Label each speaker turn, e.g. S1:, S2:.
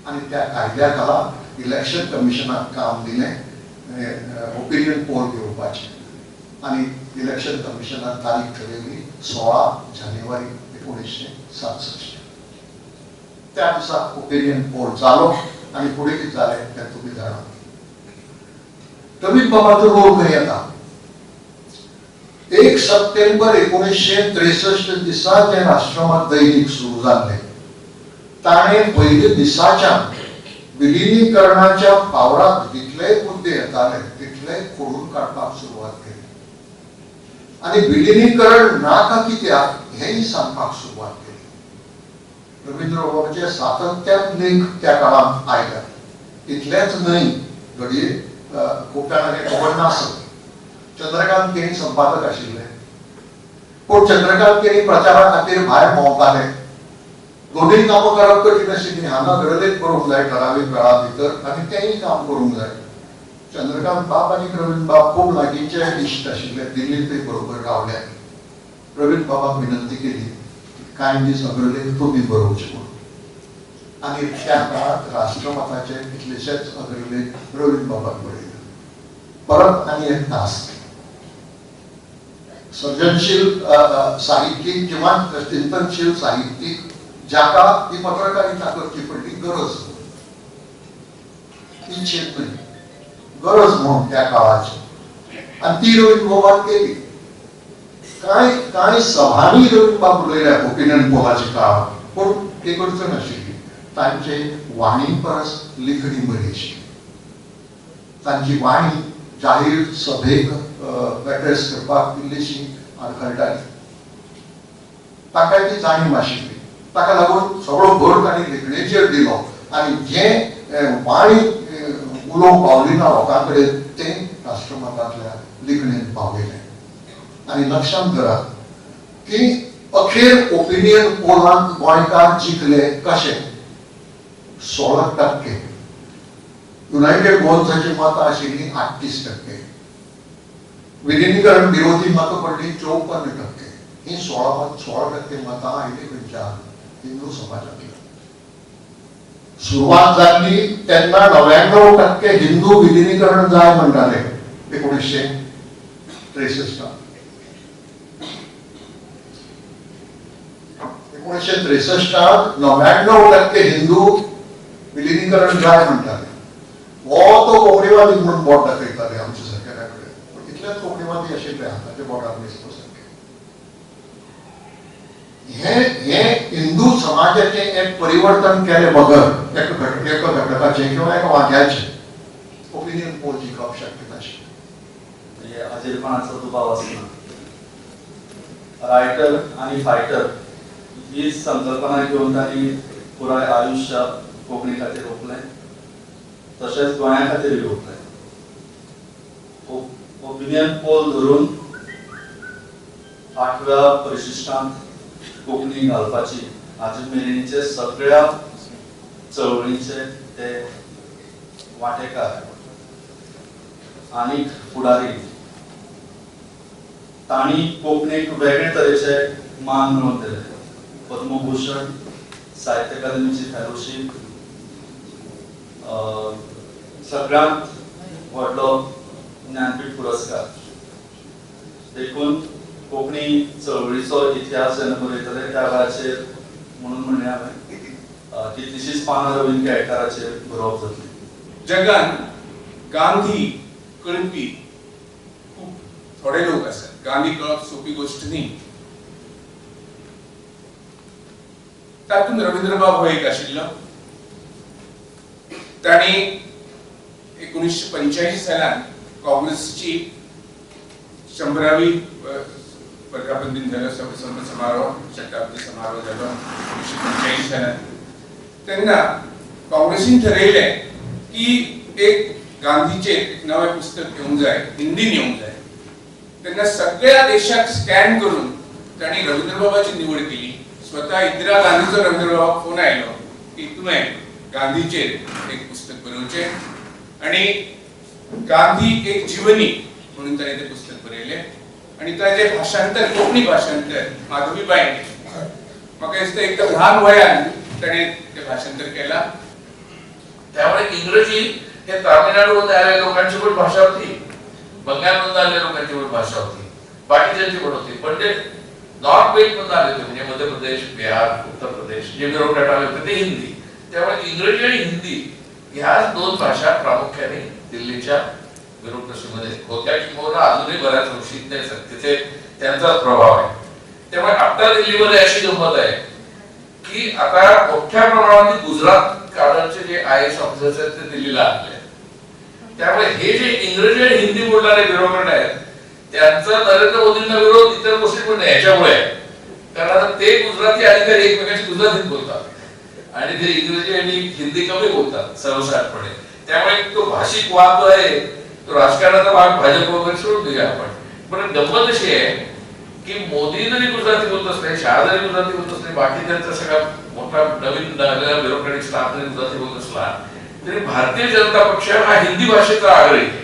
S1: आणि त्या कायद्याखाला इलेक्शन कमिशनाक काम दिले ओपिनियन पोल घेवपाचे आणि इलेक्शन कमिशनान तारीख ठरयली 16 जानेवारी 1967. त्या दिसा ओपिनियन पोल जालो आणि पुढे किती झाले ते तुम्ही जाणा. रवींद्र बाबाचो रोल खंय येता. 1 सप्टेंबर 1963 दिसा जे राष्ट्रमत दैनिक सुरू झाले ताणे पहिले दिसाच्या विलिनीकरणाच्या पावरात जितले मुद्दे येताले तितले खोडून काढपाक सुरुवात केली आणि विलिनीकरण नाका कित्याक हेही सांगपाक सुरुवात केली. रवींद्र बाबाचे सातत्यान लेख त्या काळात आयल्या. इतलेच न्हय घडये खूप जाणांनी खबर नासत. चंद्रकांत केणी संपादक आशिल्ले पण चंद्रकांत केणी प्रचारा खातीर भायर भोंवताले. दोन्ही कामां करप कठीण आशिल्लीं. हांगा गरजेक करूंक जाय ठरावीक वेळा भितर आनी तेंय काम करूंक जाय. चंद्रकांत बाब आनी प्रवीण बाब खूब लागींचे इश्ट आशिल्ले. दिल्लींत ते बरोबर रावले. प्रवीण बाबाक विनंती केली कांय दीस अग्रलेख तुमी बरोवचे म्हणून. आनी त्या काळात राष्ट्रमताचे कितलेशेच अग्रलेख प्रवीण बाबाक बरयले. परत आनी एक टास्क सर्जनशील साहित्यीक किंवा चिंतनशील साहित्यीक जाका ही पत्रकारिता करची पडली गरज ती चेत नाही गरज म्हणून त्या काळाची आणि ती रवींद्र बाबान केली. काय सभांनी रवींद्र बाब उलयल्या ओपिनियन पोलाच्या काळात पण ते करचो नाशिल्ली. तांचे वाणी परस लिखणी बरी आशिल्ली. तांची वाणी जाहीर सभेक एड्रेस करपाक इल्लीशी आडखळटाली. ताका ती जाणीव आशिल्ली. ताका लागून सगळो भर ताणी लेखणेचेर दिलो आनी जे वाणी उलोवंक पावली ना लोकां कडेन तें राष्ट्रमतांतल्या लिखणेंत पावयलें. आनी लक्षांत धरात की अखेर ओपिनियन पोलांत गोंयकार जिखले कशे 16%. युनायटेड गोल्साची मतां आशिल्लीं 38%. विलिनीकरण विरोधी मतां पडली 54%. ही 16% मतां आयली खंयच्या हिंदू समाजातली. सुरुवात जाल्ली तेन्ना 99% हिंदू विलिनीकरण जाय म्हणटाले 1963. 1963 99% हिंदू विलिनीकरण जाय म्हणटाले. हो तो कोंकणीवादी म्हणून बोट दाखयताले आमच्या सरकाराकडे. इतलेच कोंकणीवादी आशिल्ले हाताच्या बोटार दिसता सारखे. हे हिंदू समाजाचे एक परिवर्तन केले बगर एका घटकाचे किंवा एका वाद्याचे ओपिनियन पोल जिखप शक्य नाशिल्लें.
S2: म्हणजे अजीरपणाचो दुबाव आसना. रायटर आणि फायटर ही संकल्पना घेऊन तांणी पुराय आयुष्य कोंकणी खातीर ओपलें. तशेंच गोंया खातीर ओपलें. ओपिनियन पोल धरून 8व्या परिशिश्टांत कोंकणी घालपाची आजून मेरेनचे सगळ्या चळवळीचे ते वांटेकार आनी फुडारी. तांणी कोंकणीक वेगळे तरेचे मान मेळोवन दिले. पद्मभूषण, साहित्य अकादमीची फेलोशीप, सगळ्यांत व्हडलो ज्ञानपीठ पुरस्कार. देखून कोंकणी चळवळीचो इतिहास जेन्ना बरयतले त्या वेळाचेर म्हणून म्हणलें हांवें कितलींशींच पानां रवींद्र केळकाराचेर बरोवप जातली.
S3: जगान गांधी कळपी खूब थोडे लोक आसात. गांधी कळप सोपी गोष्ट न्ही. तातूंत रवींद्र बाब हो एक आशिल्लो. ताणी 1985 सालांत काँग्रेसची 100वी वर्धापन दिन जालो. समारोह शताब्दी समारोह जालो 1985 सालांत. तेन्ना काँग्रेसीन ठरयलें की एक गांधीचेर एक नवें पुस्तक येवंक जाय, हिंदीन येवंक जाय. तेन्ना सगळ्या देशाक स्कॅन करून ताणी रवींद्र बाबाची निवड केली. स्वतः इंदिरा गांधीचो रवींद्र बाबाक फोन आयलो की तुवें गांधीचेर एक पुस्तक बरोवचें आनी गांधी एक जीवनी म्हणून ताणें तें पुस्तक बरयलें. आनी ताचें भाशांतर कोंकणी भाशांतर माधवीबाईन म्हाका दिसता एकदम ल्हान वयान ताणें तें भाशांतर केलां.
S4: त्यामुळे इंग्रजी हे तामिळनाडूमध्ये आलेल्या लोकांची पण भाषा होती, बंगालमधून आलेल्या लोकांची पण भाषा होती, बाकीच्यांची पण होती, पण ते नॉर्थ वेस्ट मधून आले होते म्हणजे मध्य प्रदेश, बिहार, उत्तर प्रदेश जे ब्युरोक्रॅट आले होते ते हिंदी. त्यामुळे इंग्रजी आणि हिंदी ह्या दोन भाषा प्रामुख्याने दिल्लीच्या ब्युरोक्रेसीमध्ये होत्या, किंवा अजूनही बऱ्याच अंशी तिथे त्यांचा प्रभाव आहे. त्यामुळे आता दिल्लीमध्ये अशी गंमत आहे की आता मोठ्या प्रमाणात गुजरात काढायचे जे IAS ऑफिसर्स आहेत ते दिल्लीला आणले. त्यामुळे हे जे इंग्रजी आणि हिंदी बोलणारे ब्युरोक्रेट आहेत त्यांचा नरेंद्र मोदींना विरोध इतर गोष्टी पण नाही याच्यामुळे, कारण आता ते गुजराती अधिकारी एकमेकांशी गुजरातीत बोलतात आणि ते इंग्रजी आणि हिंदी कमी बोलतात सर्वसाधारणपणे. त्यामुळे तो भाषिक वाद जो आहे तो राजकारणाचा भाग भाजप वगैरे सोडून देऊया आपण. पण गंमत अशी आहे की मोदी जरी गुजराती बोलत असले, शहा जरी गुजराती बोलत असले, बाकी त्यांचा सगळा मोठा नवीन ब्युरोक्रॅटिक स्टाफ जरी गुजराती बोलत असला तरी भारतीय जनता पक्ष हा हिंदी भाषेचा आग्रही आहे.